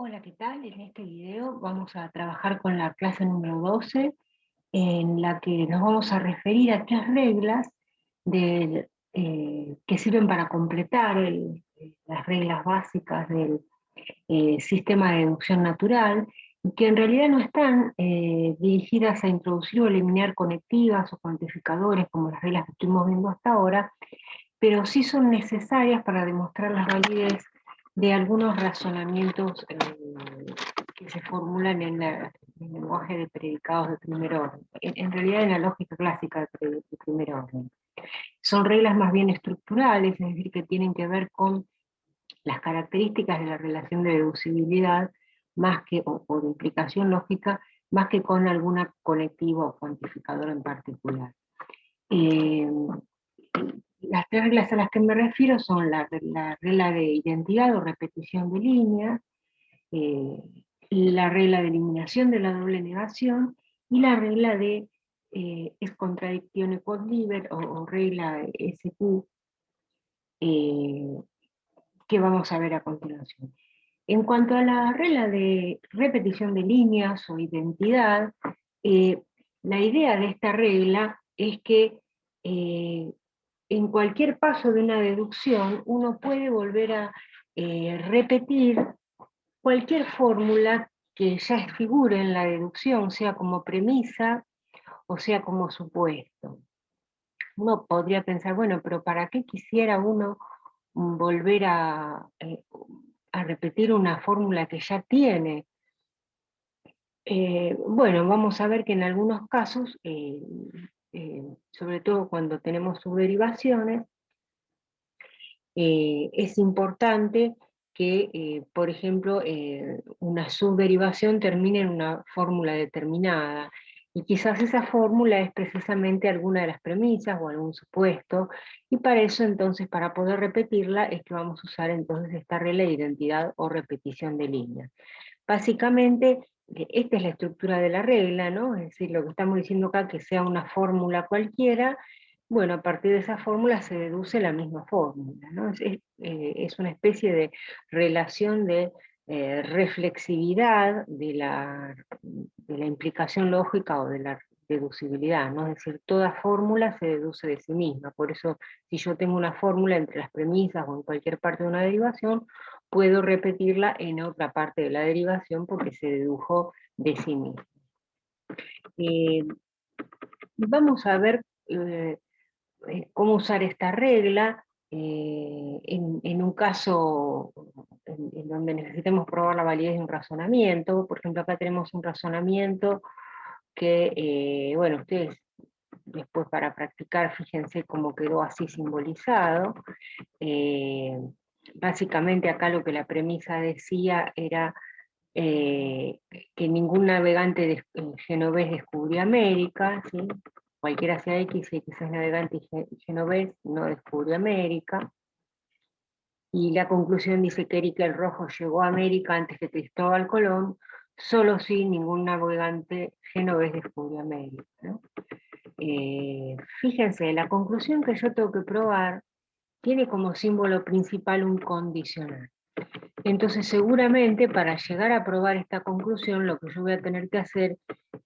Hola, ¿qué tal? En este video vamos a trabajar con la clase número 12, en la que nos vamos a referir a tres reglas que sirven para completar las reglas básicas del sistema de deducción natural, y que en realidad no están dirigidas a introducir o eliminar conectivas o cuantificadores como las reglas que estuvimos viendo hasta ahora, pero sí son necesarias para demostrar la validez de algunos razonamientos que se formulan en el lenguaje de predicados de primer orden, en realidad en la lógica clásica de primer orden. Son reglas más bien estructurales, es decir, que tienen que ver con las características de la relación de deducibilidad, más que, o de implicación lógica, más que con alguna conectiva o cuantificador en particular. Eh, las tres reglas a las que me refiero son la regla de identidad o repetición de líneas, eh, la regla de eliminación de la doble negación y la regla de es contradicción quod liber o regla SQ, eh, que vamos a ver a continuación. En cuanto a la regla de repetición de líneas o identidad, eh, la idea de esta regla es que en cualquier paso de una deducción uno puede volver a repetir cualquier fórmula que ya figure en la deducción, sea como premisa o sea como supuesto. Uno podría pensar, bueno, pero ¿para qué quisiera uno volver a repetir una fórmula que ya tiene? Bueno, vamos a ver que en algunos casos, sobre todo cuando tenemos subderivaciones, es importante que, por ejemplo, una subderivación termine en una fórmula determinada, y quizás esa fórmula es precisamente alguna de las premisas o algún supuesto, y para eso entonces, para poder repetirla, es que vamos a usar entonces esta regla de identidad o repetición de líneas. Básicamente, esta es la estructura de la regla, ¿no? Es decir, lo que estamos diciendo acá, que sea una fórmula cualquiera, bueno, a partir de esa fórmula se deduce la misma fórmula, ¿no? Es una especie de relación de reflexividad de la implicación lógica o de la deducibilidad, ¿no? Es decir, toda fórmula se deduce de sí misma. Por eso, si yo tengo una fórmula entre las premisas o en cualquier parte de una derivación, puedo repetirla en otra parte de la derivación porque se dedujo de sí misma. Eh, Vamos a ver cómo usar esta regla en un caso en donde necesitemos probar la validez de un razonamiento. Por ejemplo, acá tenemos un razonamiento que, bueno, ustedes después para practicar, fíjense cómo quedó así simbolizado. Eh, Básicamente acá lo que la premisa decía era eh, que ningún navegante genovés descubrió América, ¿sí? Cualquiera sea X, si X es navegante y genovés, no descubrió América. Y la conclusión dice que Erika el Rojo llegó a América antes que Cristóbal Colón, solo si ningún navegante genovés descubrió América, ¿no? Fíjense, la conclusión que yo tengo que probar tiene como símbolo principal un condicional. Entonces, seguramente para llegar a probar esta conclusión, lo que yo voy a tener que hacer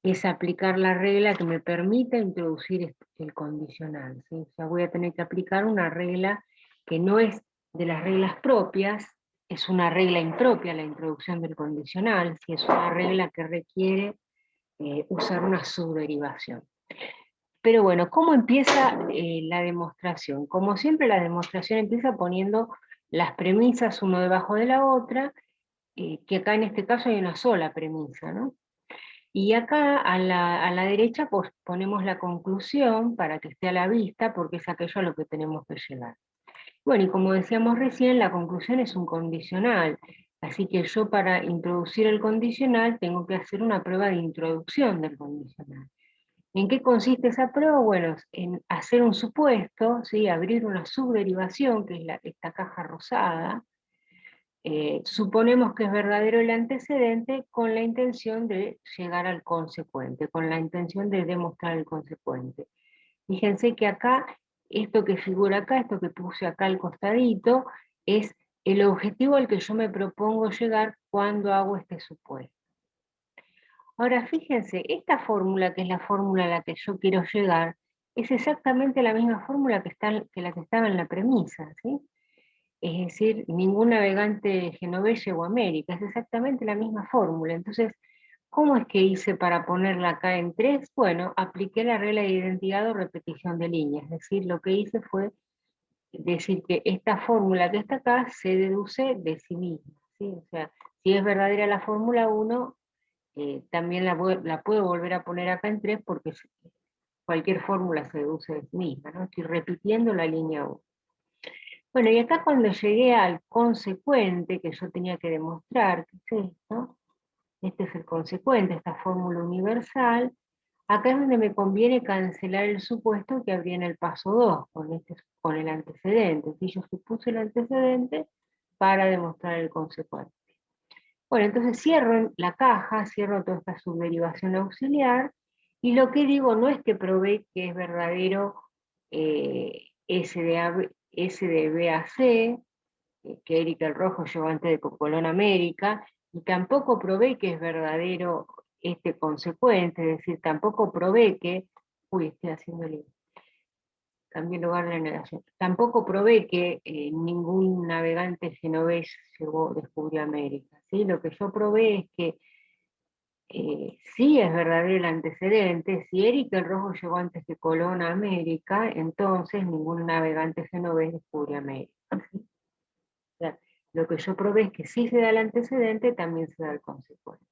es aplicar la regla que me permita introducir el condicional, ¿sí? O sea, voy a tener que aplicar una regla que no es de las reglas propias, es una regla impropia la introducción del condicional, ¿sí? Es una regla que requiere usar una subderivación. Pero bueno, ¿cómo empieza la demostración? Como siempre, la demostración empieza poniendo las premisas uno debajo de la otra, que acá en este caso hay una sola premisa, ¿no? Y acá a la derecha pues, ponemos la conclusión para que esté a la vista, porque es aquello a lo que tenemos que llegar. Bueno, y como decíamos recién, la conclusión es un condicional, así que yo para introducir el condicional tengo que hacer una prueba de introducción del condicional. ¿En qué consiste esa prueba? Bueno, en hacer un supuesto, ¿sí? Abrir una subderivación, que es esta caja rosada. Suponemos que es verdadero el antecedente con la intención de llegar al consecuente, con la intención de demostrar el consecuente. Fíjense que acá, esto que figura acá, esto que puse acá al costadito, es el objetivo al que yo me propongo llegar cuando hago este supuesto. Ahora, fíjense, esta fórmula, que es la fórmula a la que yo quiero llegar, es exactamente la misma fórmula que la que estaba en la premisa, ¿sí? Es decir, ningún navegante genovés llegó a América, es exactamente la misma fórmula. Entonces, ¿cómo es que hice para ponerla acá en 3? Bueno, apliqué la regla de identidad o repetición de líneas, es decir, lo que hice fue decir que esta fórmula que está acá se deduce de sí misma, ¿sí? O sea, si es verdadera la fórmula 1, también la puedo volver a poner acá en 3 porque cualquier fórmula se deduce de sí misma, ¿no? Estoy repitiendo la línea 1. Bueno, y acá cuando llegué al consecuente, que yo tenía que demostrar, que es esto, este es el consecuente, esta fórmula universal, acá es donde me conviene cancelar el supuesto que habría en el paso 2, con el antecedente. Si yo supuse el antecedente para demostrar el consecuente. Bueno, entonces cierro la caja, cierro toda esta subderivación auxiliar, y lo que digo no es que probé que es verdadero S de B a C, que Erika el Rojo llegó antes de Colón a América, y tampoco probé que es verdadero este consecuente, es decir, tampoco probé que, estoy haciéndole, cambié el lugar de la negación, tampoco probé que ningún navegante genovés descubrió América, ¿sí? Lo que yo probé es que sí es verdadero el antecedente, si Erika el Rojo llegó antes que Colón a América, entonces ningún navegante genovés descubrió América, ¿sí? O sea, lo que yo probé es que si se da el antecedente, también se da el consecuente.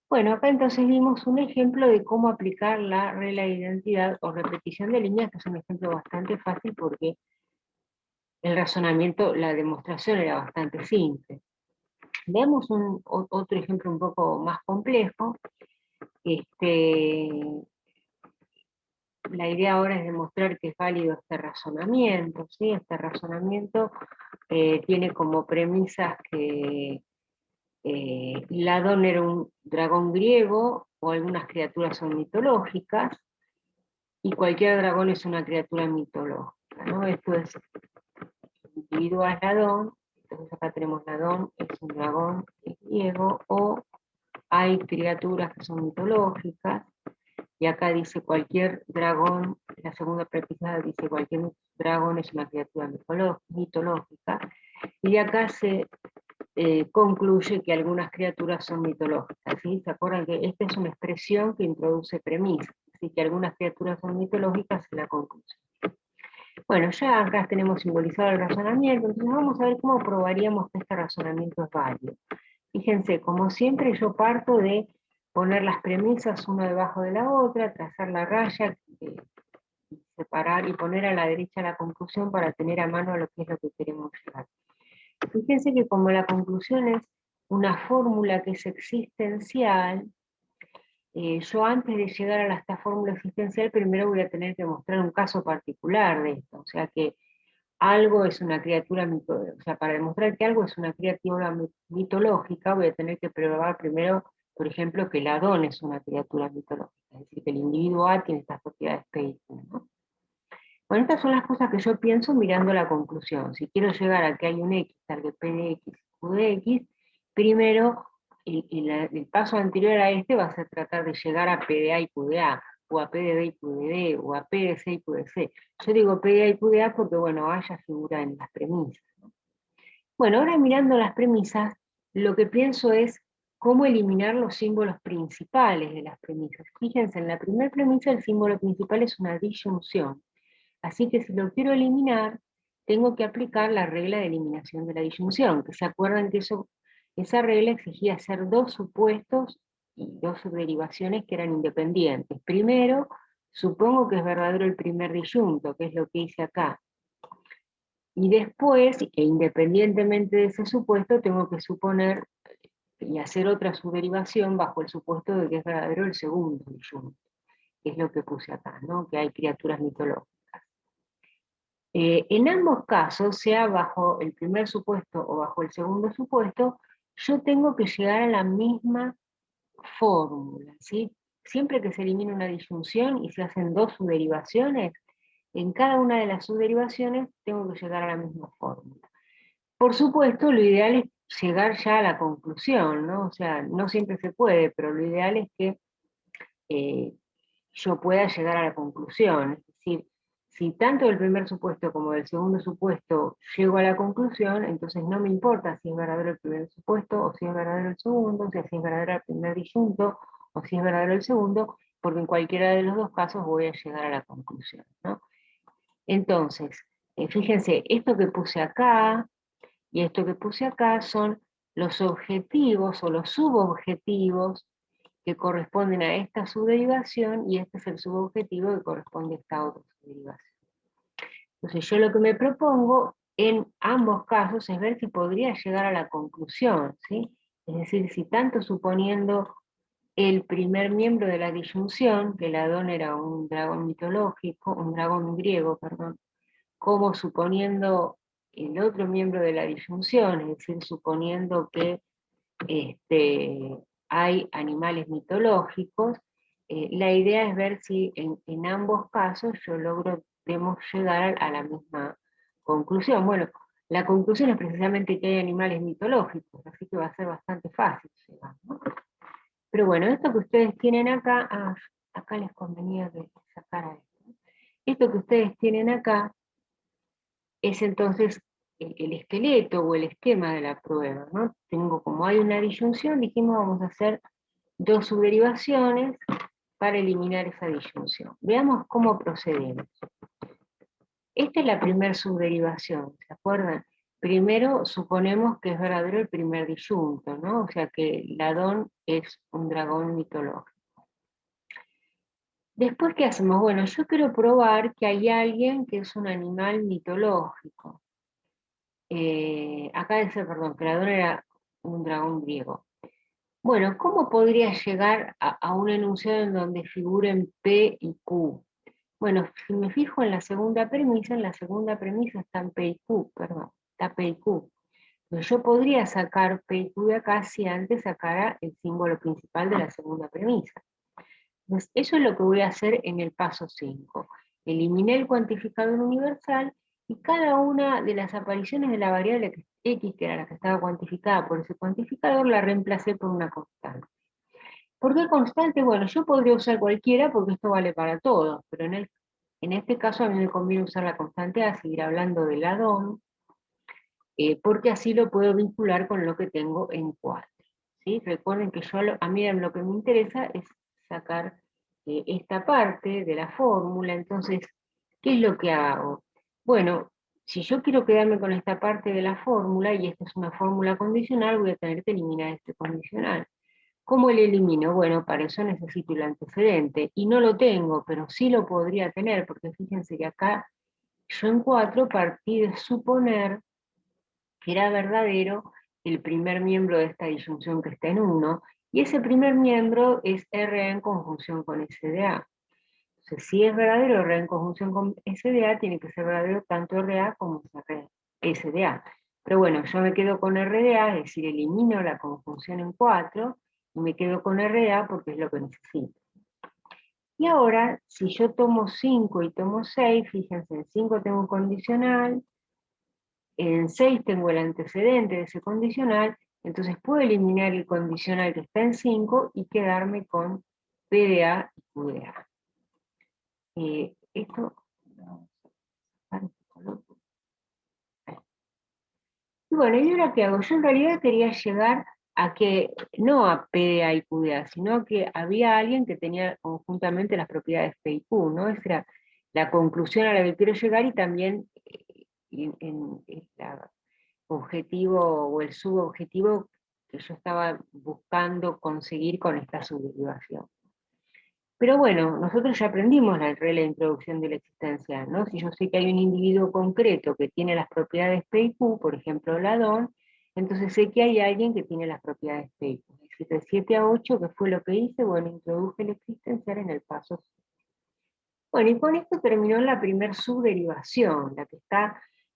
Bueno, acá entonces vimos un ejemplo de cómo aplicar la regla de identidad o repetición de líneas, que es un ejemplo bastante fácil porque el razonamiento, la demostración era bastante simple. Veamos otro ejemplo un poco más complejo. La idea ahora es demostrar que es válido este razonamiento, ¿sí? Este razonamiento tiene como premisas que Ladón era un dragón griego, o algunas criaturas son mitológicas, y cualquier dragón es una criatura mitológica, ¿no? Esto es individual Ladón, entonces acá tenemos Ladón, es un dragón griego, o hay criaturas que son mitológicas, y acá dice cualquier dragón, la segunda premisa dice cualquier dragón es una criatura mitológica, y de acá se concluye que algunas criaturas son mitológicas, ¿sí? ¿Se acuerdan que esta es una expresión que introduce premisas? Así que algunas criaturas son mitológicas en la conclusión. Bueno, ya acá tenemos simbolizado el razonamiento, entonces vamos a ver cómo probaríamos que este razonamiento es válido. Fíjense, como siempre yo parto de poner las premisas una debajo de la otra, trazar la raya, separar y poner a la derecha la conclusión para tener a mano lo que es lo que queremos llegar. Fíjense que como la conclusión es una fórmula que es existencial, yo antes de llegar a esta fórmula existencial primero voy a tener que mostrar un caso particular de esto, o sea que algo es una criatura mitológica, o sea, para demostrar que algo es una criatura mitológica voy a tener que probar primero, por ejemplo, que el Adón es una criatura mitológica, es decir, que el individuo A tiene estas propiedades P, ¿no? Bueno, estas son las cosas que yo pienso mirando la conclusión. Si quiero llegar a que hay un X, tal que P de X, Q de X, primero el paso anterior a este va a ser tratar de llegar a P de A y Q de A, o a P de B y Q de D, o a P de C y Q de C. Yo digo P de A y Q de A porque, bueno, A ya figura en las premisas, ¿no? Bueno, ahora mirando las premisas, lo que pienso es cómo eliminar los símbolos principales de las premisas. Fíjense, en la primera premisa el símbolo principal es una disyunción. Así que si lo quiero eliminar, tengo que aplicar la regla de eliminación de la disyunción, que se acuerdan que esa regla exigía hacer dos supuestos y dos subderivaciones que eran independientes. Primero, supongo que es verdadero el primer disyunto, que es lo que hice acá. Y después, e independientemente de ese supuesto, tengo que suponer y hacer otra subderivación bajo el supuesto de que es verdadero el segundo disyunto, que es lo que puse acá, ¿no? Que hay criaturas mitológicas. En ambos casos, sea bajo el primer supuesto o bajo el segundo supuesto, yo tengo que llegar a la misma fórmula, ¿sí? Siempre que se elimina una disyunción y se hacen dos subderivaciones, en cada una de las subderivaciones tengo que llegar a la misma fórmula. Por supuesto, lo ideal es llegar ya a la conclusión, ¿no? O sea, no siempre se puede, pero lo ideal es que eh, yo pueda llegar a la conclusión. Es decir, si tanto del primer supuesto como del segundo supuesto llego a la conclusión, entonces no me importa si es verdadero el primer supuesto, o si es verdadero el segundo, o sea, si es verdadero el primer disyunto, o si es verdadero el segundo, porque en cualquiera de los dos casos voy a llegar a la conclusión, ¿no? Entonces, fíjense, esto que puse acá y esto que puse acá son los objetivos o los subobjetivos que corresponden a esta subderivación, y este es el subobjetivo que corresponde a esta otra subderivación. Entonces yo lo que me propongo en ambos casos es ver si podría llegar a la conclusión, ¿sí? Es decir, si tanto suponiendo el primer miembro de la disyunción, que el Adón era un dragón mitológico, un dragón griego, perdón, como suponiendo el otro miembro de la disyunción, es decir, suponiendo que hay animales mitológicos, la idea es ver si en ambos casos yo logremos llegar a la misma conclusión. Bueno, la conclusión es precisamente que hay animales mitológicos, así que va a ser bastante fácil llegar, ¿no? Pero bueno, esto que ustedes tienen acá, acá les convenía que sacara esto. Esto que ustedes tienen acá es entonces el esqueleto o el esquema de la prueba, ¿no? Tengo, como hay una disyunción, dijimos vamos a hacer dos subderivaciones para eliminar esa disyunción. Veamos cómo procedemos. Esta es la primera subderivación, ¿se acuerdan? Primero suponemos que es verdadero el primer disyunto, ¿no? O sea que Ladón es un dragón mitológico. Después, ¿qué hacemos? Bueno, yo quiero probar que hay alguien que es un animal mitológico. Acá dice, perdón, que Ladón era un dragón griego. Bueno, ¿cómo podría llegar a un enunciado en donde figuren P y Q? Bueno, si me fijo en la segunda premisa están P y Q, perdón, está P y Q. Entonces yo podría sacar P y Q de acá si antes sacara el símbolo principal de la segunda premisa. Entonces, eso es lo que voy a hacer en el paso 5. Eliminé el cuantificador universal y cada una de las apariciones de la variable x, que era la que estaba cuantificada por ese cuantificador, la reemplacé por una constante. ¿Por qué constante? Bueno, yo podría usar cualquiera porque esto vale para todos, pero en este caso a mí me conviene usar la constante A, seguir hablando del Ladón, porque así lo puedo vincular con lo que tengo en 4. ¿Sí? Recuerden que a mí lo que me interesa es sacar esta parte de la fórmula. Entonces, ¿qué es lo que hago? Bueno, si yo quiero quedarme con esta parte de la fórmula, y esta es una fórmula condicional, voy a tener que eliminar este condicional. ¿Cómo lo elimino? Bueno, para eso necesito el antecedente, y no lo tengo, pero sí lo podría tener, porque fíjense que acá yo en 4 partí de suponer que era verdadero el primer miembro de esta disyunción que está en 1, y ese primer miembro es RA en conjunción con SDA. Entonces, si es verdadero RA en conjunción con SDA, tiene que ser verdadero tanto RA como SDA. Pero bueno, yo me quedo con RDA, es decir, elimino la conjunción en 4, y me quedo con RA porque es lo que necesito. Y ahora, si yo tomo 5 y tomo 6, fíjense, en 5 tengo un condicional, en 6 tengo el antecedente de ese condicional, entonces puedo eliminar el condicional que está en 5 y quedarme con PDA y QDA. Esto, y bueno, ¿y ahora qué hago? Yo en realidad quería llegar a que, no a PDA y QDA, sino que había alguien que tenía conjuntamente las propiedades P y Q, ¿no? Esa era la conclusión a la que quiero llegar, y también el objetivo o el subobjetivo que yo estaba buscando conseguir con esta subderivación. Pero bueno, nosotros ya aprendimos la regla de introducción de la existencia, ¿no? Si yo sé que hay un individuo concreto que tiene las propiedades P y Q, por ejemplo Ladón, entonces sé que hay alguien que tiene las propiedades P y Q. De 7 a 8, que fue lo que hice, bueno, introduje el existencial en el paso 6. Bueno, y con esto terminó la primer subderivación,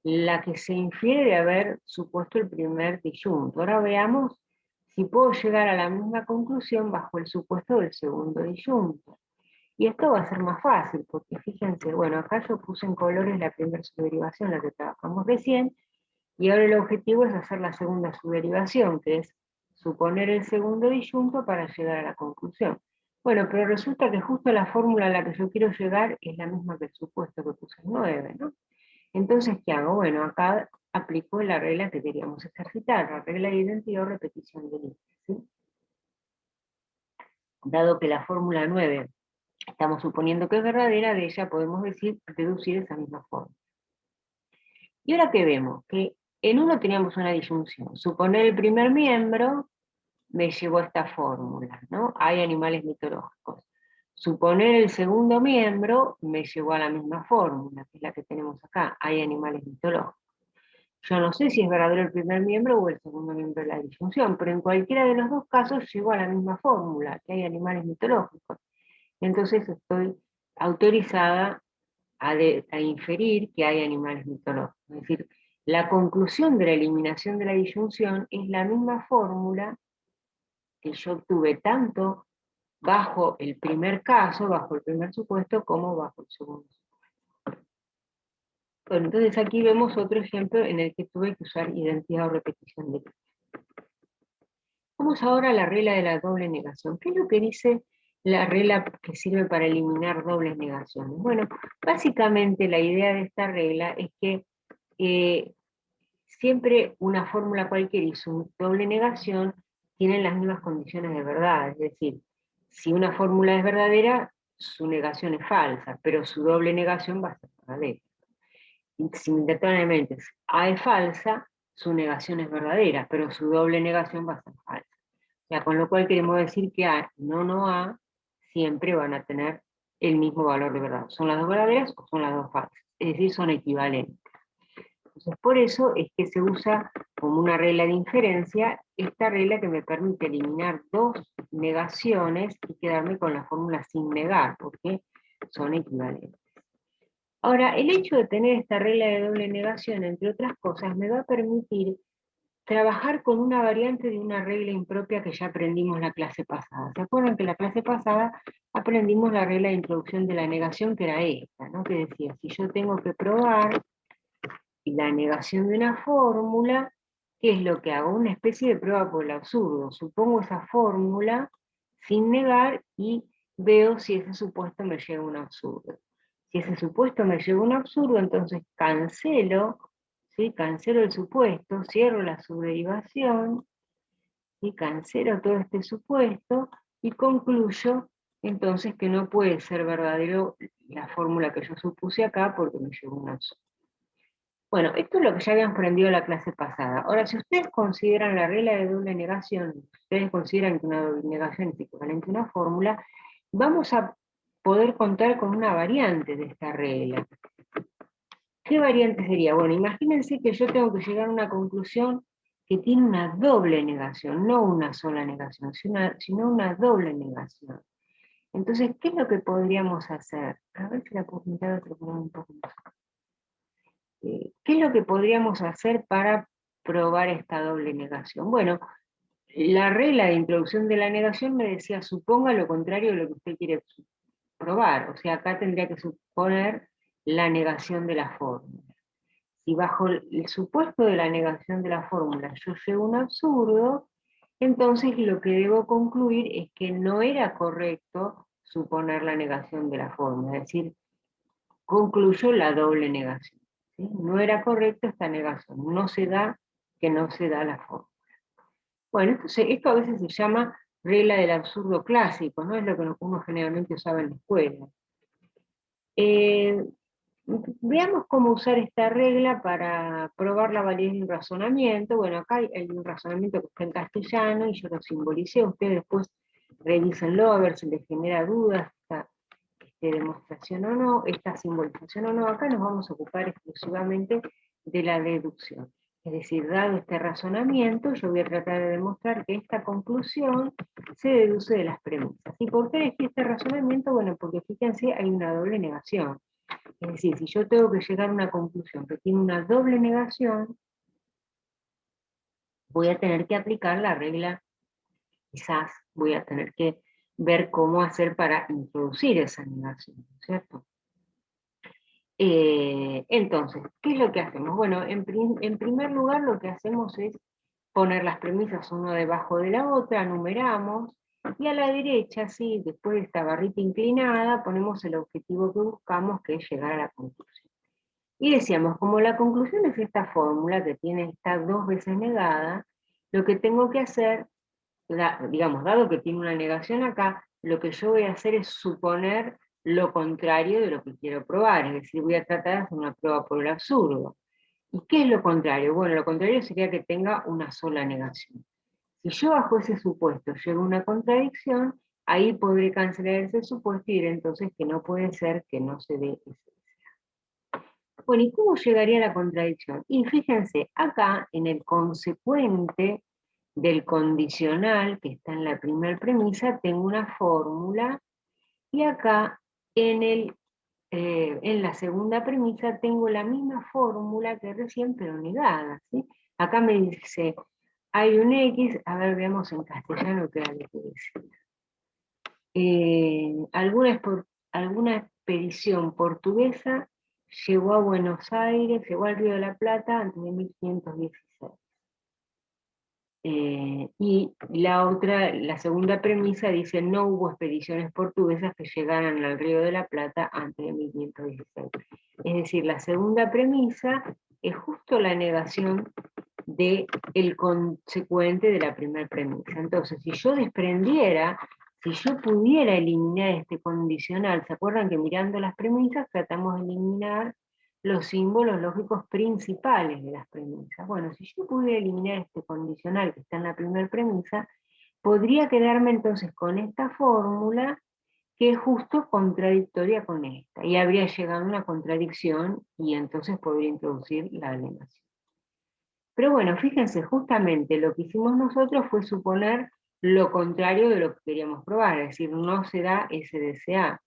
la que se infiere de haber supuesto el primer disyunto. Ahora veamos si puedo llegar a la misma conclusión bajo el supuesto del segundo disyunto. Y esto va a ser más fácil, porque fíjense, bueno, acá yo puse en colores la primera subderivación, la que trabajamos recién, Y ahora el objetivo es hacer la segunda subderivación, que es suponer el segundo disyunto para llegar a la conclusión. Bueno, pero resulta que justo la fórmula a la que yo quiero llegar es la misma que el supuesto que puse en 9, ¿no? Entonces, ¿qué hago? Bueno, acá aplico la regla que queríamos ejercitar, la regla de identidad o repetición de líneas, ¿sí? Dado que la fórmula 9 estamos suponiendo que es verdadera, de ella podemos deducir esa misma fórmula. Y ahora que vemos que en uno teníamos una disyunción, suponer el primer miembro me llevó a esta fórmula, ¿no? Hay animales mitológicos. Suponer el segundo miembro me llevó a la misma fórmula, que es la que tenemos acá, hay animales mitológicos. Yo no sé si es verdadero el primer miembro o el segundo miembro de la disyunción, pero en cualquiera de los dos casos llego a la misma fórmula, que hay animales mitológicos. Entonces estoy autorizada a inferir que hay animales mitológicos. Es decir, la conclusión de la eliminación de la disyunción es la misma fórmula que yo obtuve tanto bajo el primer caso, bajo el primer supuesto, como bajo el segundo supuesto. Bueno, entonces aquí vemos otro ejemplo en el que tuve que usar identidad o repetición de líneas. Vamos ahora a la regla de la doble negación. ¿Qué es lo que dice la regla que sirve para eliminar dobles negaciones? Bueno, básicamente la idea de esta regla es que siempre una fórmula cualquiera y su doble negación tienen las mismas condiciones de verdad. Es decir, si una fórmula es verdadera, su negación es falsa, pero su doble negación va a ser verdadera. Simultáneamente, A es falsa, su negación es verdadera, pero su doble negación va a ser falsa. O sea, con lo cual queremos decir que A y no A siempre van a tener el mismo valor de verdad. ¿Son las dos verdaderas o son las dos falsas? Es decir, son equivalentes. Entonces, por eso es que se usa como una regla de inferencia esta regla que me permite eliminar dos negaciones y quedarme con la fórmula sin negar, porque son equivalentes. Ahora, el hecho de tener esta regla de doble negación, entre otras cosas, me va a permitir trabajar con una variante de una regla impropia que ya aprendimos la clase pasada. ¿Se acuerdan que la clase pasada aprendimos la regla de introducción de la negación, que era esta, ¿no? Que decía, si yo tengo que probar la negación de una fórmula, ¿qué es lo que hago? Una especie de prueba por el absurdo. Supongo esa fórmula sin negar y veo si ese supuesto me lleva a un absurdo. Si ese supuesto me lleva a un absurdo, entonces cancelo, ¿sí? Cancelo el supuesto, cierro la subderivación, y cancelo todo este supuesto y concluyo entonces que no puede ser verdadero la fórmula que yo supuse acá porque me llevó a un absurdo. Bueno, esto es lo que ya habíamos aprendido en la clase pasada. Ahora, si ustedes consideran la regla de doble negación, si ustedes consideran que una doble negación es equivalente a una fórmula, vamos a poder contar con una variante de esta regla. ¿Qué variante sería? Bueno, imagínense que yo tengo que llegar a una conclusión que tiene una doble negación, no una sola negación, sino una doble negación. Entonces, ¿qué es lo que podríamos hacer? A ver si la puedo pintar otro color un poco más. ¿Qué es lo que podríamos hacer para probar esta doble negación? Bueno, la regla de introducción de la negación me decía, suponga lo contrario de lo que usted quiere probar. O sea, acá tendría que suponer la negación de la fórmula. Si bajo el supuesto de la negación de la fórmula yo llego a un absurdo, entonces lo que debo concluir es que no era correcto suponer la negación de la fórmula. Es decir, concluyo la doble negación. ¿Sí? No era correcta esta negación, no se da que no se da la fórmula. Bueno, esto a veces se llama regla del absurdo clásico, no es lo que uno generalmente usaba en la escuela. Veamos cómo usar esta regla para probar la validez de un razonamiento. Bueno, acá hay un razonamiento que está en castellano y yo lo simbolicé, ustedes después revísenlo a ver si les genera dudas esta demostración o no, esta simbolización o no. Acá nos vamos a ocupar exclusivamente de la deducción. Es decir, dado este razonamiento, yo voy a tratar de demostrar que esta conclusión se deduce de las premisas. ¿Y por qué elegí este razonamiento? Bueno, porque fíjense, hay una doble negación. Es decir, si yo tengo que llegar a una conclusión que tiene una doble negación, voy a tener que aplicar la regla, quizás voy a tener que ver cómo hacer para introducir esa negación, ¿cierto? Entonces, ¿qué es lo que hacemos? Bueno, en primer lugar lo que hacemos es poner las premisas una debajo de la otra, numeramos, y a la derecha, sí, después de esta barrita inclinada, ponemos el objetivo que buscamos, que es llegar a la conclusión. Y decíamos, como la conclusión es esta fórmula que tiene esta 2 veces negada, lo que tengo que hacer, digamos, dado que tiene una negación acá, lo que yo voy a hacer es suponer lo contrario de lo que quiero probar, es decir, voy a tratar de hacer una prueba por el absurdo. ¿Y qué es lo contrario? Bueno, lo contrario sería que tenga una sola negación. Si yo bajo ese supuesto llego a una contradicción, ahí podré cancelar ese supuesto y diré entonces que no puede ser que no se dé ese. Bueno, ¿y cómo llegaría a la contradicción? Y fíjense, acá en el consecuente del condicional que está en la primera premisa, tengo una fórmula, y acá en la segunda premisa tengo la misma fórmula que recién, pero negada, ¿sí? Acá me dice, hay un X, a ver, veamos en castellano qué era lo que dice. Alguna expedición portuguesa llegó a Buenos Aires, llegó al Río de la Plata antes de 1516. Y la segunda premisa dice, no hubo expediciones portuguesas que llegaran al Río de la Plata antes de 1516. Es decir, la segunda premisa es justo la negación del consecuente de la primera premisa. Entonces, si yo desprendiera, si yo pudiera eliminar este condicional, ¿se acuerdan que mirando las premisas tratamos de eliminar los símbolos lógicos principales de las premisas? Bueno, si yo pudiera eliminar este condicional que está en la primera premisa, podría quedarme entonces con esta fórmula que es justo contradictoria con esta, y habría llegado a una contradicción, y entonces podría introducir la alienación. Pero bueno, fíjense, justamente lo que hicimos nosotros fue suponer lo contrario de lo que queríamos probar, es decir, no se da SDCA,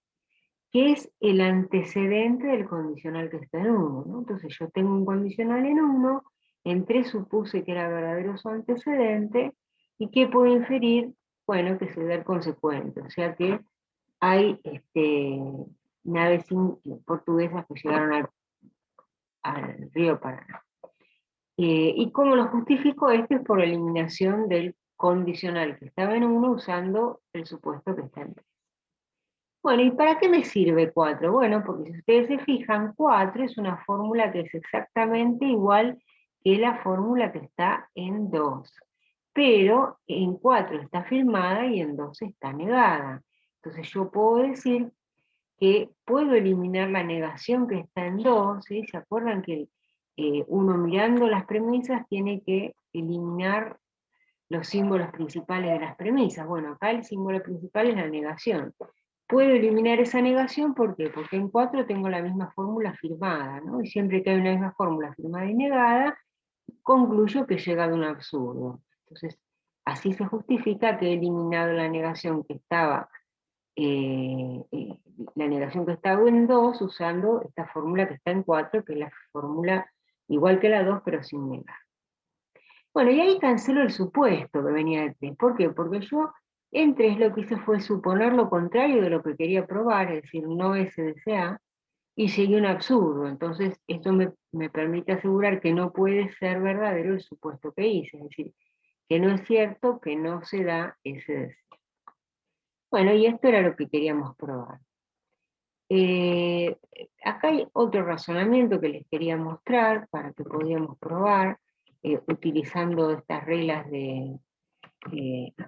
que es el antecedente del condicional que está en 1, ¿no? Entonces yo tengo un condicional en 1, en 3 supuse que era verdadero su antecedente, y ¿qué puedo inferir? Bueno, que se da el consecuente, o sea que hay naves portuguesas que llegaron al río Paraná. ¿Y cómo lo justifico? Esto es por eliminación del condicional que estaba en 1 usando el supuesto que está en 3. Bueno, ¿y para qué me sirve 4? Bueno, porque si ustedes se fijan, 4 es una fórmula que es exactamente igual que la fórmula que está en 2. Pero en 4 está firmada y en 2 está negada. Entonces yo puedo decir que puedo eliminar la negación que está en 2, ¿sí? ¿Se acuerdan que uno mirando las premisas tiene que eliminar los símbolos principales de las premisas? Bueno, acá el símbolo principal es la negación. Puedo eliminar esa negación, ¿por qué? Porque en 4 tengo la misma fórmula firmada, ¿no? Y siempre que hay una misma fórmula firmada y negada, concluyo que llega de un absurdo. Entonces, así se justifica que he eliminado la negación que estaba la negación que está en 2 usando esta fórmula que está en 4, que es la fórmula igual que la 2, pero sin negar. Bueno, y ahí cancelo el supuesto que venía de 3. ¿Por qué? Porque yo en 3 lo que hice fue suponer lo contrario de lo que quería probar, es decir, no SDCA, y llegué a un absurdo. Entonces, esto me permite asegurar que no puede ser verdadero el supuesto que hice, es decir, que no es cierto que no se da SDCA. Bueno, y esto era lo que queríamos probar. Acá hay otro razonamiento que les quería mostrar para que podamos probar, utilizando estas reglas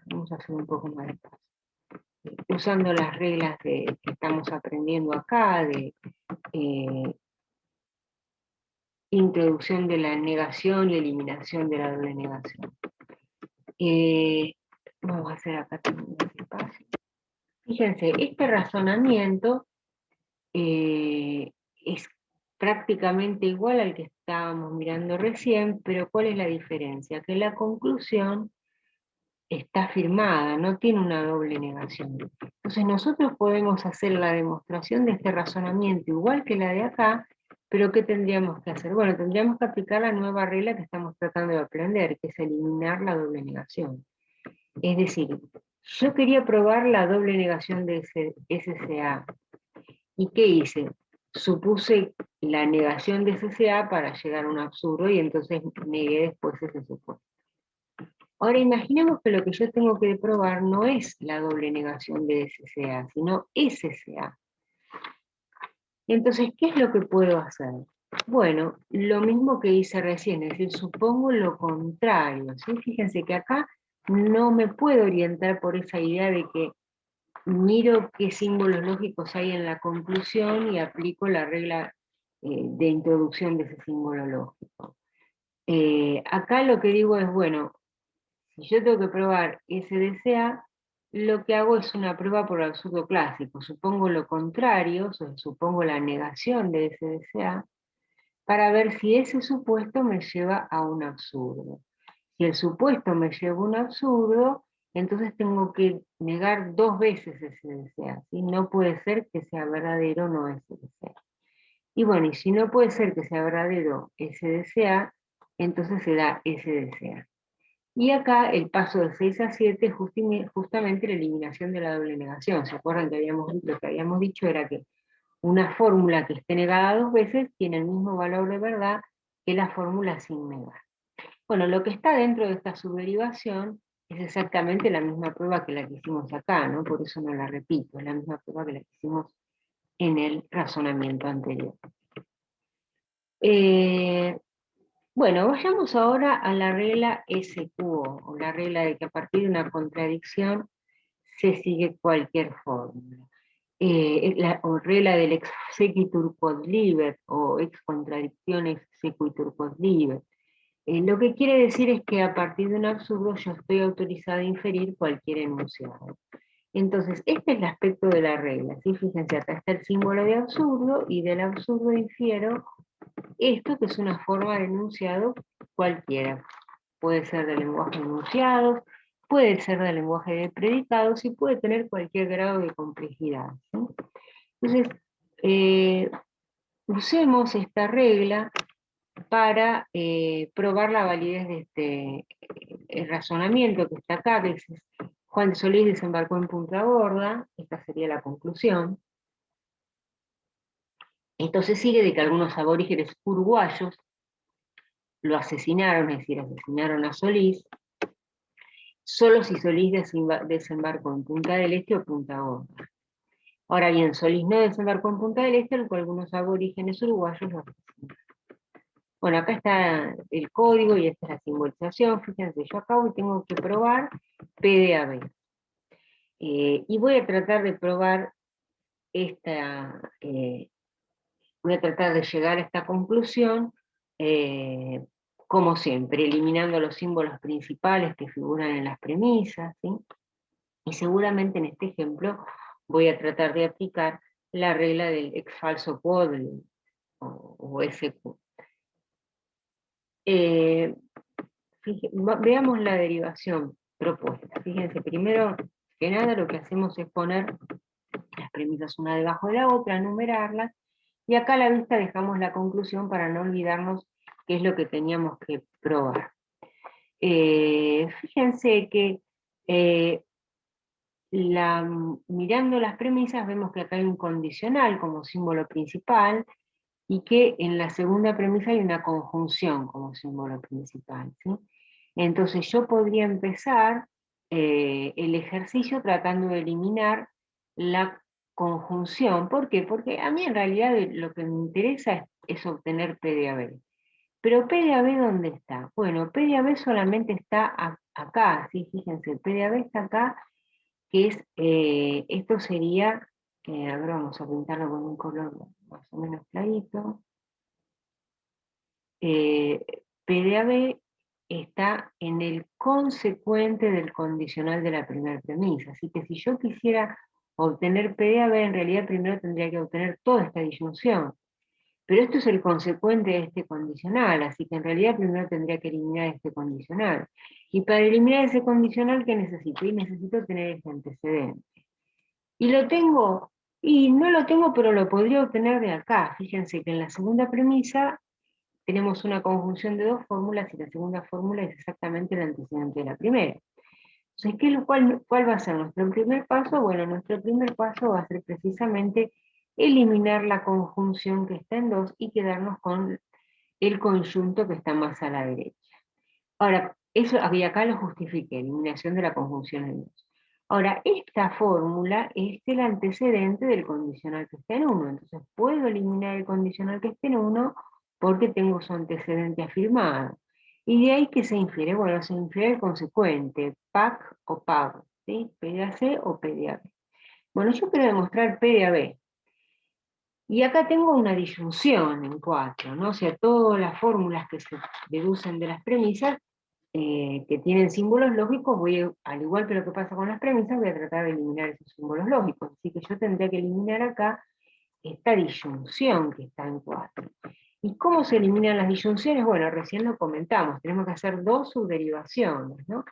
vamos a hacer un poco más despacio, usando las reglas que estamos aprendiendo acá, de introducción de la negación y eliminación de la doble negación. Vamos a hacer acá también más despacio. Fíjense, este razonamiento es prácticamente igual al que estábamos mirando recién, pero ¿cuál es la diferencia? Que la conclusión está firmada, no tiene una doble negación. Entonces nosotros podemos hacer la demostración de este razonamiento igual que la de acá, pero ¿qué tendríamos que hacer? Bueno, tendríamos que aplicar la nueva regla que estamos tratando de aprender, que es eliminar la doble negación. Es decir, yo quería probar la doble negación de SCA. ¿Y qué hice? supuse la negación de SCA para llegar a un absurdo y entonces negué después ese supuesto. Ahora imaginemos que lo que yo tengo que probar no es la doble negación de SCA, sino SCA. Entonces, ¿qué es lo que puedo hacer? Bueno, lo mismo que hice recién, es decir, supongo lo contrario, ¿sí? Fíjense que acá no me puedo orientar por esa idea de que miro qué símbolos lógicos hay en la conclusión y aplico la regla de introducción de ese símbolo lógico. Acá lo que digo es, bueno, si yo tengo que probar SDCA, lo que hago es una prueba por absurdo clásico. Supongo lo contrario, o sea, supongo la negación de SDCA, para ver si ese supuesto me lleva a un absurdo. Si el supuesto me lleva a un absurdo, entonces tengo que negar dos veces SDCA. ¿Sí? No puede ser que sea verdadero o no SDCA. Y bueno, y si no puede ser que sea verdadero SDCA, entonces se da SDCA. Y acá el paso de 6 a 7 es justamente la eliminación de la doble negación. ¿Se acuerdan que lo que habíamos dicho era que una fórmula que esté negada dos veces tiene el mismo valor de verdad que la fórmula sin negar? Bueno, lo que está dentro de esta subderivación es exactamente la misma prueba que la que hicimos acá, ¿no? Por eso no la repito, es la misma prueba que la que hicimos en el razonamiento anterior. Bueno, vayamos ahora a la regla SQO, o la regla de que a partir de una contradicción se sigue cualquier fórmula. O regla del ex sequitur quod libet, o ex contradicción ex sequitur quod libet. Lo que quiere decir es que a partir de un absurdo yo estoy autorizada a inferir cualquier enunciado. Entonces, este es el aspecto de la regla. ¿Sí? Fíjense, acá está el símbolo de absurdo, y del absurdo infiero esto que es una forma de enunciado cualquiera. Puede ser de lenguaje de enunciados, puede ser de lenguaje de predicados y puede tener cualquier grado de complejidad. ¿Sí? Entonces, usemos esta regla para probar la validez de este razonamiento que está acá, que es Juan de Solís desembarcó en Punta Gorda. Esta sería la conclusión. Entonces sigue de que algunos aborígenes uruguayos lo asesinaron, es decir, asesinaron a Solís, solo si Solís desembarcó en Punta del Este o Punta Gorda. Ahora bien, Solís no desembarcó en Punta del Este, lo cual algunos aborígenes uruguayos lo asesinaron. Bueno, acá está el código y esta es la simbolización. Fíjense, yo acabo y tengo que probar P de AB. Y voy a tratar de probar esta, voy a tratar de llegar a esta conclusión, como siempre, eliminando los símbolos principales que figuran en las premisas, ¿sí? Y seguramente en este ejemplo voy a tratar de aplicar la regla del ex falso quod o SQ. Veamos la derivación propuesta. Fíjense, primero que nada lo que hacemos es poner las premisas una debajo de la otra, enumerarlas, y acá a la vista dejamos la conclusión para no olvidarnos qué es lo que teníamos que probar. Fíjense que mirando las premisas vemos que acá hay un condicional como símbolo principal, y que en la segunda premisa hay una conjunción como símbolo principal, ¿sí? Entonces yo podría empezar el ejercicio tratando de eliminar la conjunción. ¿Por qué? Porque a mí en realidad lo que me interesa es obtener P de AB. Pero P de AB, ¿dónde está? Bueno, P de AB solamente está acá, ¿sí? Fíjense, P de AB está acá, que es, esto sería, a ver, vamos a pintarlo con un color más o menos clarito. PDAB está en el consecuente del condicional de la primera premisa. Así que si yo quisiera obtener PDAB, en realidad primero tendría que obtener toda esta disyunción. Pero esto es el consecuente de este condicional, así que en realidad primero tendría que eliminar este condicional. Y para eliminar ese condicional, ¿qué necesito? Y necesito tener este antecedente. ¿Y lo tengo? Y no lo tengo, pero lo podría obtener de acá. Fíjense que en la segunda premisa tenemos una conjunción de dos fórmulas, y la segunda fórmula es exactamente el antecedente de la primera. Entonces, ¿cuál va a ser nuestro primer paso? Bueno, nuestro primer paso va a ser precisamente eliminar la conjunción que está en 2 y quedarnos con el conjunto que está más a la derecha. Ahora, eso había acá lo justifiqué, eliminación de la conjunción en 2. Ahora, esta fórmula es el antecedente del condicional que está en 1, entonces puedo eliminar el condicional que esté en 1 porque tengo su antecedente afirmado. Y de ahí que se infiere, bueno, se infiere el consecuente, PAC o PAB, ¿sí? P de AC o P de AB. Bueno, yo quiero demostrar P de AB. Y acá tengo una disyunción en 4, ¿no? O sea, todas las fórmulas que se deducen de las premisas que tienen símbolos lógicos, al igual que lo que pasa con las premisas, voy a tratar de eliminar esos símbolos lógicos. Así que yo tendría que eliminar acá esta disyunción que está en 4. ¿Y cómo se eliminan las disyunciones? Bueno, recién lo comentamos, tenemos que hacer dos subderivaciones, ¿no?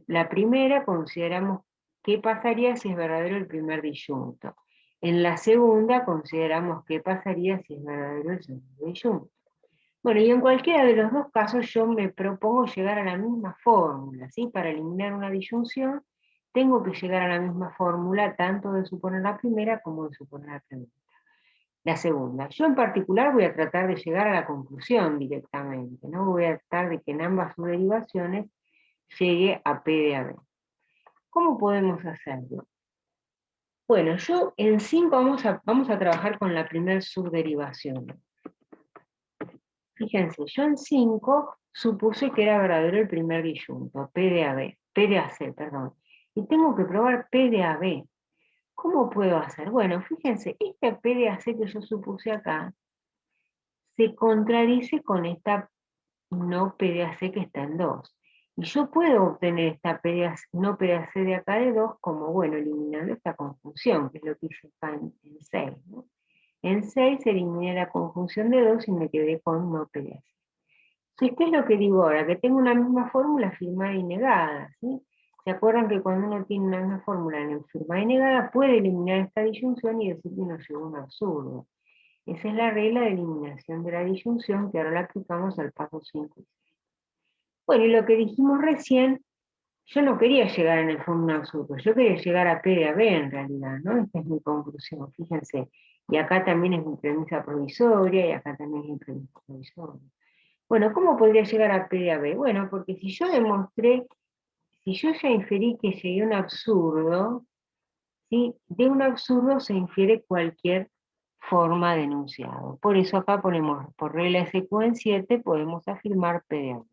La primera consideramos qué pasaría si es verdadero el primer disyunto. En la segunda consideramos qué pasaría si es verdadero el segundo disyunto. Bueno, y en cualquiera de los dos casos yo me propongo llegar a la misma fórmula, ¿sí? Para eliminar una disyunción, tengo que llegar a la misma fórmula, tanto de suponer la primera como de suponer la segunda. Yo en particular voy a tratar de llegar a la conclusión directamente, ¿no? Voy a tratar de que en ambas subderivaciones llegue a P de AB. ¿Cómo podemos hacerlo? Bueno, yo en 5 vamos a trabajar con la primera subderivación. Fíjense, yo en 5 supuse que era verdadero el primer disyunto, P de AB, P de AC, perdón. Y tengo que probar P de AB. ¿Cómo puedo hacer? Bueno, fíjense, este P de AC que yo supuse acá se contradice con esta no P de AC que está en 2. Y yo puedo obtener esta no P de AC de acá de 2 como, bueno, eliminando esta conjunción, que es lo que hice acá en 6, ¿no? En 6 eliminé la conjunción de 2 y me quedé con no P de AC. Sí, ¿qué es lo que digo ahora? Que tengo una misma fórmula afirmada y negada, ¿sí? ¿Se acuerdan que cuando uno tiene una misma fórmula en afirmada y negada puede eliminar esta disyunción y decir que nos llegó un absurdo? Esa es la regla de eliminación de la disyunción que ahora la aplicamos al paso 5 y 6. Bueno, y lo que dijimos recién, yo no quería llegar en el fondo a un absurdo, yo quería llegar a P de AB en realidad, ¿no? Esta es mi conclusión, fíjense. Y acá también es mi premisa provisoria y acá también es mi premisa provisoria. Bueno, ¿cómo podría llegar a P de AB? Bueno, porque si yo demostré, si yo ya inferí que llegué a un absurdo, ¿sí? De un absurdo se infiere cualquier forma de enunciado. Por eso acá ponemos, por regla de SQ en 7, podemos afirmar P de AB.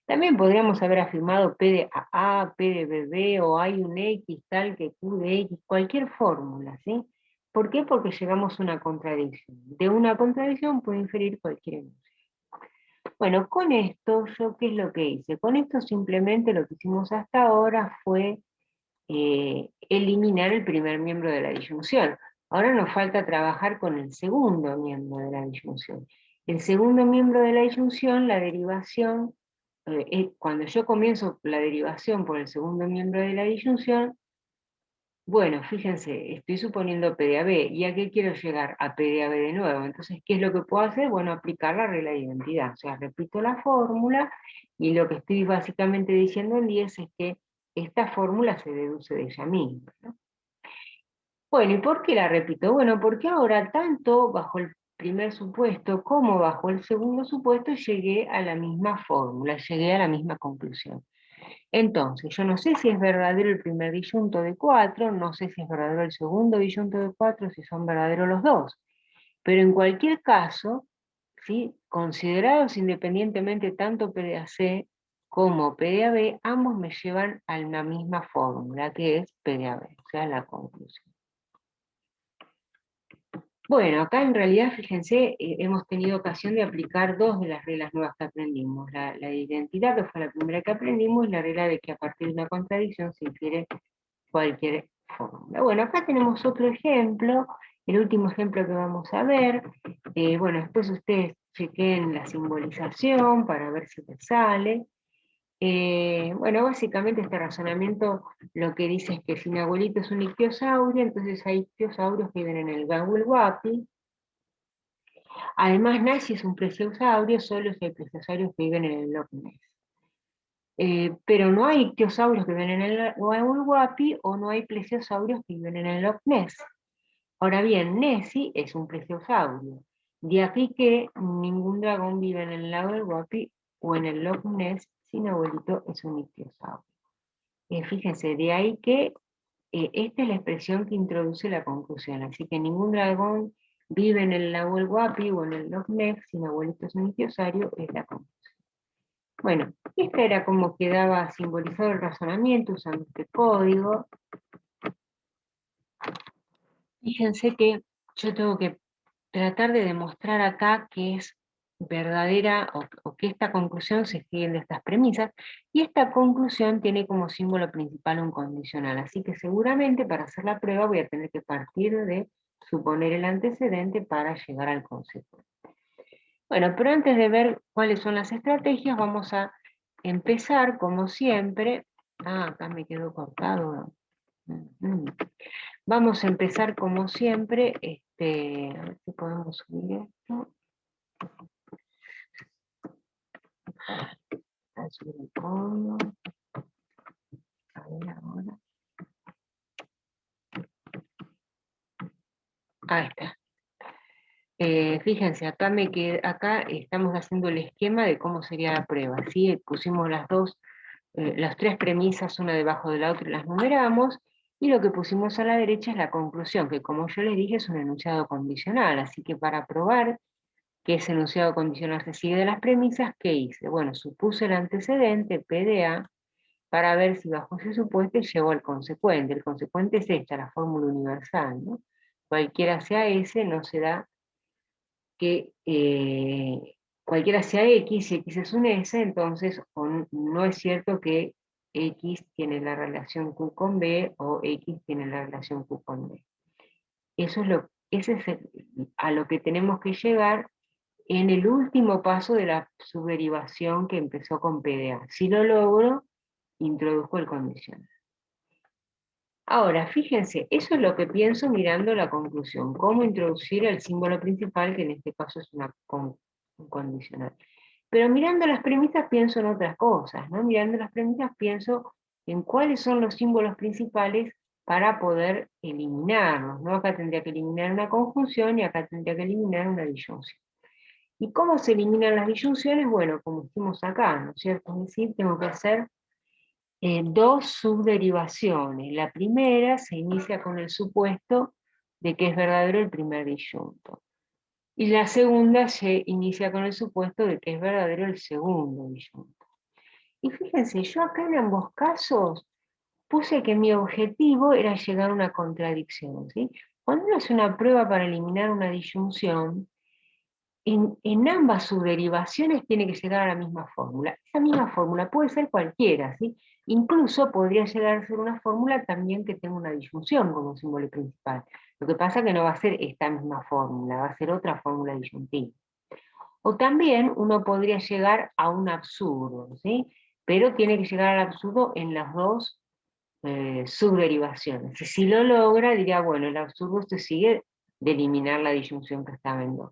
También podríamos haber afirmado P de AA, P de BB, o hay un X tal que Q de X, cualquier fórmula, ¿sí? ¿Por qué? Porque llegamos a una contradicción. De una contradicción puede inferir cualquier enunciado. Bueno, con esto, ¿yo qué es lo que hice? Con esto simplemente lo que hicimos hasta ahora fue eliminar el primer miembro de la disyunción. Ahora nos falta trabajar con el segundo miembro de la disyunción. El segundo miembro de la disyunción, la derivación, cuando yo comienzo la derivación por el segundo miembro de la disyunción, bueno, fíjense, estoy suponiendo P de AB, ¿y a qué quiero llegar? A P de AB de nuevo. Entonces, ¿qué es lo que puedo hacer? Bueno, aplicar la regla de identidad. O sea, repito la fórmula, y lo que estoy básicamente diciendo en 10 es que esta fórmula se deduce de ella misma, ¿no? Bueno, ¿y por qué la repito? Bueno, porque ahora tanto bajo el primer supuesto como bajo el segundo supuesto llegué a la misma fórmula, llegué a la misma conclusión. Entonces, yo no sé si es verdadero el primer disyunto de 4, no sé si es verdadero el segundo disyunto de 4, si son verdaderos los dos. Pero en cualquier caso, ¿sí? Considerados independientemente tanto P de AC como P de AB, ambos me llevan a la misma fórmula, que es P de AB, o sea, la conclusión. Bueno, acá en realidad, fíjense, hemos tenido ocasión de aplicar dos de las reglas nuevas que aprendimos. La de identidad, que fue la primera que aprendimos, y la regla de que a partir de una contradicción se infiere cualquier fórmula. Bueno, acá tenemos otro ejemplo, el último ejemplo que vamos a ver. Bueno, después ustedes chequen la simbolización para ver si les sale. Bueno, básicamente este razonamiento lo que dice es que si mi abuelito es un ictiosaurio, entonces hay ictiosaurios que viven en el Ganwil-Wapi. Además, Nashi es un plesiosaurio, solo si hay plesiosaurios que viven en el Loch Ness. Pero no hay ictiosaurios que viven en el Ganwil-Wapi o no hay plesiosaurios que viven en el Loch Ness. Ahora bien, Nessie es un plesiosaurio. De aquí que ningún dragón vive en el lago del Guapi o en el Loch Ness si mi abuelito es un ictiosaurio. Fíjense, de ahí que esta es la expresión que introduce la conclusión. Así que ningún dragón vive en el lago del Guapi o en el Loch Ness si mi abuelito es un ictiosaurio, es la conclusión. Bueno, esta era como quedaba simbolizado el razonamiento usando este código. Fíjense que yo tengo que tratar de demostrar acá que es verdadera o que esta conclusión se sigue de estas premisas, y esta conclusión tiene como símbolo principal un condicional, así que seguramente para hacer la prueba voy a tener que partir de suponer el antecedente para llegar al consecuente. Bueno, pero antes de ver cuáles son las estrategias, vamos a empezar como siempre. Acá me quedó cortado. Vamos a empezar como siempre, a ver si podemos subir esto. A subir el codo. A ver ahora. Ahí está. Fíjense, acá estamos haciendo el esquema de cómo sería la prueba. ¿Sí? Pusimos las tres premisas una debajo de la otra y las numeramos, y lo que pusimos a la derecha es la conclusión, que como yo les dije es un enunciado condicional, así que para probar que ese enunciado condicional se sigue de las premisas, ¿qué hice? Bueno, supuse el antecedente, PDA, para ver si bajo ese supuesto llego al consecuente. El consecuente es esta, la fórmula universal, ¿no? Cualquiera sea ese, no se da que cualquiera sea X, si X es un S, entonces no es cierto que X tiene la relación Q con B o X tiene la relación Q con B. Ese es a lo que tenemos que llegar en el último paso de la subderivación que empezó con PDA. Si lo logro, introduzco el condicional. Ahora, fíjense, eso es lo que pienso mirando la conclusión, cómo introducir el símbolo principal, que en este caso es un condicional. Pero mirando las premisas pienso en otras cosas, ¿no? Mirando las premisas pienso en cuáles son los símbolos principales para poder eliminarlos, ¿no? Acá tendría que eliminar una conjunción y acá tendría que eliminar una disyunción. ¿Y cómo se eliminan las disyunciones? Bueno, como hicimos acá, ¿no es cierto? Es decir, tengo que hacer dos subderivaciones. La primera se inicia con el supuesto de que es verdadero el primer disyunto. Y la segunda se inicia con el supuesto de que es verdadero el segundo disyunto. Y fíjense, yo acá en ambos casos puse que mi objetivo era llegar a una contradicción, ¿sí? Cuando uno hace una prueba para eliminar una disyunción, en ambas subderivaciones tiene que llegar a la misma fórmula. Esa misma fórmula puede ser cualquiera, ¿sí? Incluso podría llegar a ser una fórmula también que tenga una disyunción como símbolo principal. Lo que pasa es que no va a ser esta misma fórmula, va a ser otra fórmula disyuntiva. O también uno podría llegar a un absurdo, ¿sí? Pero tiene que llegar al absurdo en las dos subderivaciones. Si lo logra, diría, bueno, el absurdo se sigue de eliminar la disyunción que estaba en dos.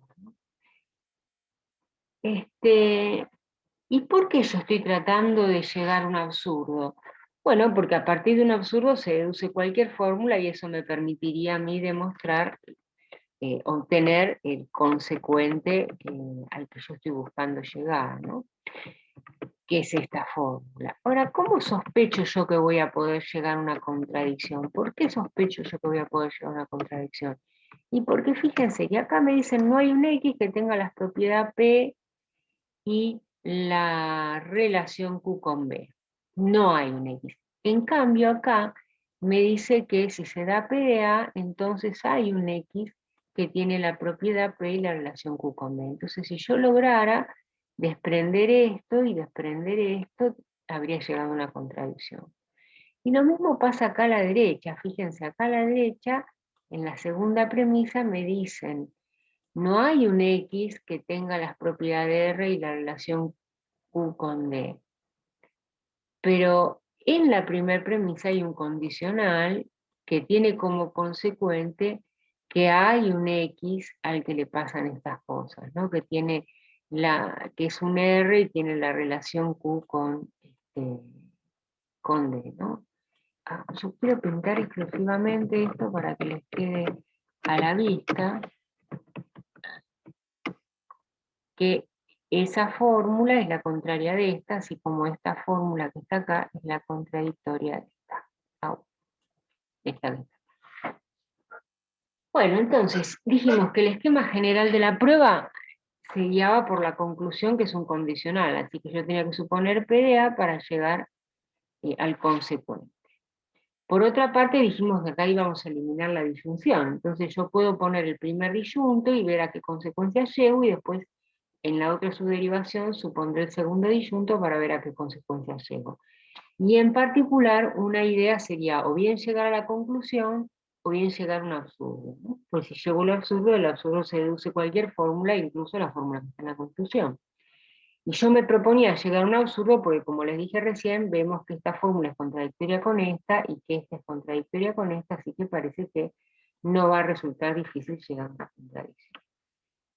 ¿Y por qué yo estoy tratando de llegar a un absurdo? Bueno, porque a partir de un absurdo se deduce cualquier fórmula y eso me permitiría a mí demostrar, obtener el consecuente al que yo estoy buscando llegar, ¿no? Que es esta fórmula. Ahora, ¿cómo sospecho yo que voy a poder llegar a una contradicción? ¿Por qué sospecho yo que voy a poder llegar a una contradicción? Y porque fíjense que acá me dicen no hay un X que tenga las propiedades P y la relación Q con B. No hay un X. En cambio acá me dice que si se da P de A, entonces hay un X que tiene la propiedad P y la relación Q con B. Entonces si yo lograra desprender esto y desprender esto, habría llegado a una contradicción. Y lo mismo pasa acá a la derecha. Fíjense, acá a la derecha, en la segunda premisa me dicen no hay un X que tenga las propiedades R y la relación Q con D. Pero en la primera premisa hay un condicional que tiene como consecuente que hay un X al que le pasan estas cosas, ¿no? Que es un R y tiene la relación Q con D, ¿no? Yo quiero pintar exclusivamente esto para que les quede a la vista que esa fórmula es la contraria de esta, así como esta fórmula que está acá es la contradictoria de esta. Esta de esta. Bueno, entonces dijimos que el esquema general de la prueba se guiaba por la conclusión que es un condicional, así que yo tenía que suponer PDA para llegar al consecuente. Por otra parte dijimos que acá íbamos a eliminar la disyunción, entonces yo puedo poner el primer disyunto y ver a qué consecuencia llego, y después en la otra subderivación supondré el segundo disyunto para ver a qué consecuencia llego. Y en particular una idea sería o bien llegar a la conclusión o bien llegar a un absurdo, ¿no? Pues si llego al absurdo, el absurdo se deduce cualquier fórmula, incluso la fórmula que está en la conclusión. Y yo me proponía llegar a un absurdo porque, como les dije recién, vemos que esta fórmula es contradictoria con esta y que esta es contradictoria con esta, así que parece que no va a resultar difícil llegar a una contradicción.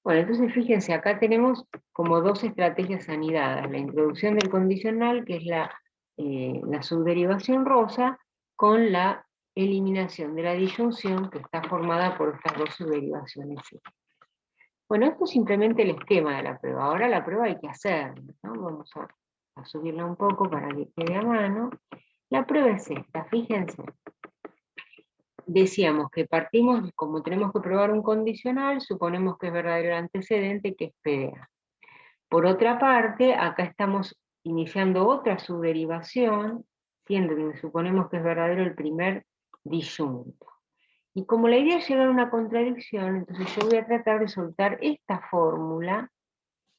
Bueno, entonces fíjense, acá tenemos como dos estrategias anidadas: la introducción del condicional, que es la subderivación rosa, con la eliminación de la disyunción, que está formada por estas dos subderivaciones. Bueno, esto es simplemente el esquema de la prueba. Ahora la prueba hay que hacerla, ¿no? Vamos a subirla un poco para que quede a mano. La prueba es esta, fíjense. Decíamos que partimos, como tenemos que probar un condicional, suponemos que es verdadero el antecedente, que es PDA. Por otra parte, acá estamos iniciando otra subderivación, siendo que suponemos que es verdadero el primer disyunto. Y como la idea es llegar a una contradicción, entonces yo voy a tratar de soltar esta fórmula,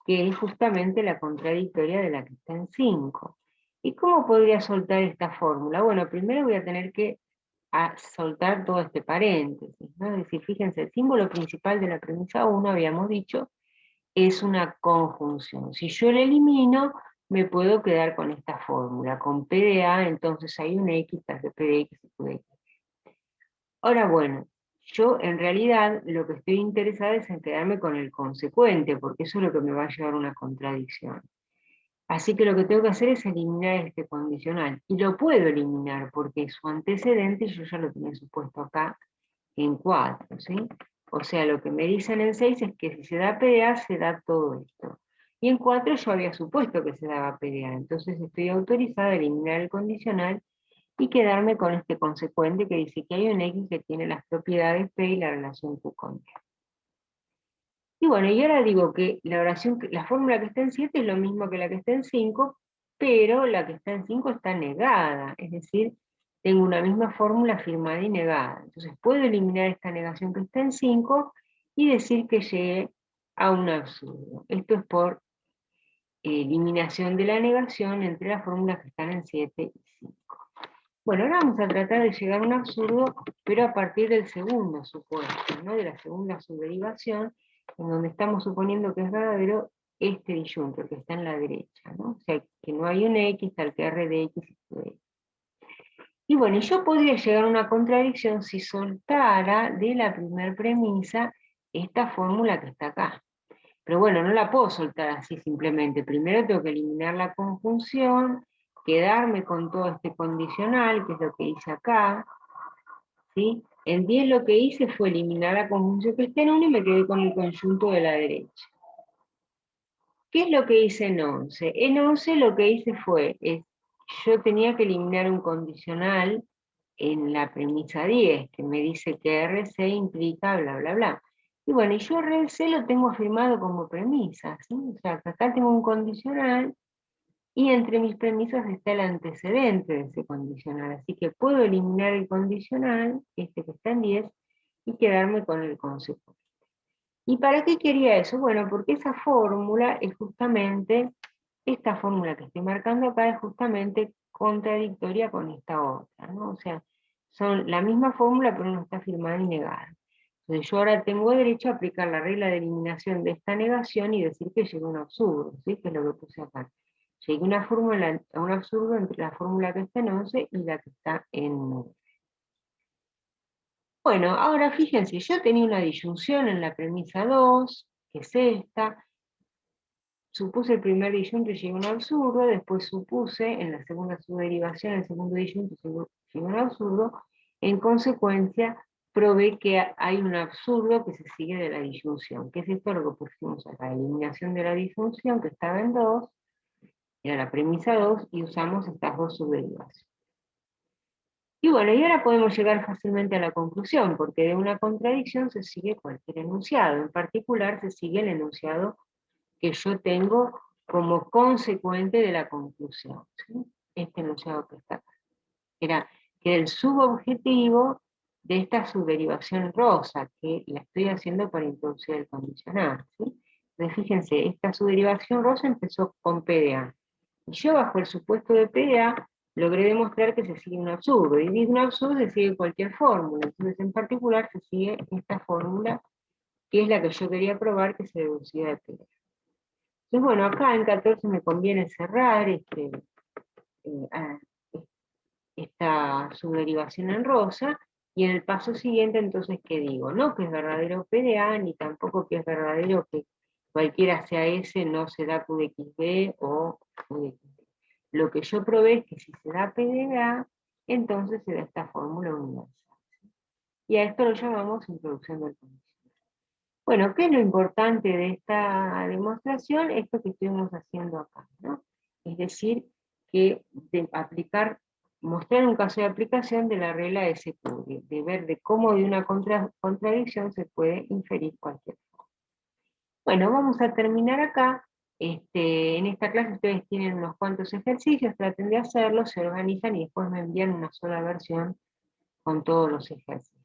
que es justamente la contradictoria de la que está en 5. ¿Y cómo podría soltar esta fórmula? Bueno, primero voy a tener que soltar todo este paréntesis, ¿no? Es decir, fíjense, el símbolo principal de la premisa 1, habíamos dicho, es una conjunción. Si yo la elimino, me puedo quedar con esta fórmula, con P de A, entonces hay un X tras de P de X y Q de X. Ahora bueno, yo en realidad lo que estoy interesada es en quedarme con el consecuente, porque eso es lo que me va a llevar a una contradicción. Así que lo que tengo que hacer es eliminar este condicional. Y lo puedo eliminar porque su antecedente yo ya lo tenía supuesto acá en 4, ¿sí? O sea, lo que me dicen en 6 es que si se da PDA, se da todo esto. Y en 4 yo había supuesto que se daba PDA, entonces estoy autorizada a eliminar el condicional y quedarme con este consecuente que dice que hay un X que tiene las propiedades P y la relación Q con D. Y bueno, y ahora digo que la fórmula que está en 7 es lo mismo que la que está en 5, pero la que está en 5 está negada, es decir, tengo una misma fórmula afirmada y negada. Entonces puedo eliminar esta negación que está en 5 y decir que llegué a un absurdo. Esto es por eliminación de la negación entre las fórmulas que están en 7 y 5. Bueno, ahora vamos a tratar de llegar a un absurdo, pero a partir del segundo supuesto, ¿no? De la segunda subderivación, en donde estamos suponiendo que es verdadero este disyunto, que está en la derecha, ¿no? O sea, que no hay un X tal que R de X y Q de X. Y bueno, yo podría llegar a una contradicción si soltara de la primera premisa esta fórmula que está acá. Pero bueno, no la puedo soltar así simplemente. Primero tengo que eliminar la conjunción, quedarme con todo este condicional, que es lo que hice acá, ¿sí? En 10 lo que hice fue eliminar la conjunción que está en 1 y me quedé con el conjunto de la derecha. ¿Qué es lo que hice en 11? En 11 lo que hice fue, yo tenía que eliminar un condicional en la premisa 10, que me dice que RC implica bla, bla, bla. Y bueno, y yo RC lo tengo afirmado como premisa, ¿sí? O sea, que acá tengo un condicional, y entre mis premisas está el antecedente de ese condicional, así que puedo eliminar el condicional, este que está en 10, y quedarme con el consecuente. ¿Y para qué quería eso? Bueno, porque esa fórmula es justamente, esta fórmula que estoy marcando acá es justamente contradictoria con esta otra, ¿no? O sea, son la misma fórmula, pero no está afirmada y negada. Entonces yo ahora tengo derecho a aplicar la regla de eliminación de esta negación y decir que llegó a un absurdo, ¿sí? Que es lo que puse acá. Llegué a un absurdo entre la fórmula que está en 11 y la que está en 9. Bueno, ahora fíjense, yo tenía una disyunción en la premisa 2, que es esta. Supuse el primer disyunto y llegué a un absurdo, después supuse en la segunda subderivación, el segundo disyunto llegué a un absurdo, en consecuencia probé que hay un absurdo que se sigue de la disyunción. ¿Qué es esto? Lo que pusimos acá, eliminación de la disyunción, que estaba en 2, era la premisa 2, y usamos estas dos subderivaciones. Y bueno, y ahora podemos llegar fácilmente a la conclusión, porque de una contradicción se sigue cualquier enunciado, en particular se sigue el enunciado que yo tengo como consecuente de la conclusión, ¿sí? Este enunciado que está acá. Era que el subobjetivo de esta subderivación rosa, que la estoy haciendo para introducir el condicional, ¿sí? Entonces fíjense, esta subderivación rosa empezó con PDA. Y yo bajo el supuesto de PDA logré demostrar que se sigue un absurdo, y de un absurdo se sigue cualquier fórmula, entonces en particular se sigue esta fórmula, que es la que yo quería probar, que se deducía de PDA. Entonces bueno, acá en 14 me conviene cerrar eh, esta subderivación en rosa, y en el paso siguiente entonces, ¿qué digo? No que es verdadero PDA, ni tampoco que es verdadero que cualquiera sea S no se da QXB o QXB. Lo que yo probé es que si se da PDA, entonces se da esta fórmula universal. Y a esto lo llamamos introducción del condicional. Bueno, ¿qué es lo importante de esta demostración? Esto que estuvimos haciendo acá, ¿no? Es decir, que mostrar un caso de aplicación de la regla de SQ, de ver de cómo de una contradicción se puede inferir cualquier cosa. Bueno, vamos a terminar acá. En esta clase ustedes tienen unos cuantos ejercicios, traten de hacerlos, se organizan y después me envían una sola versión con todos los ejercicios.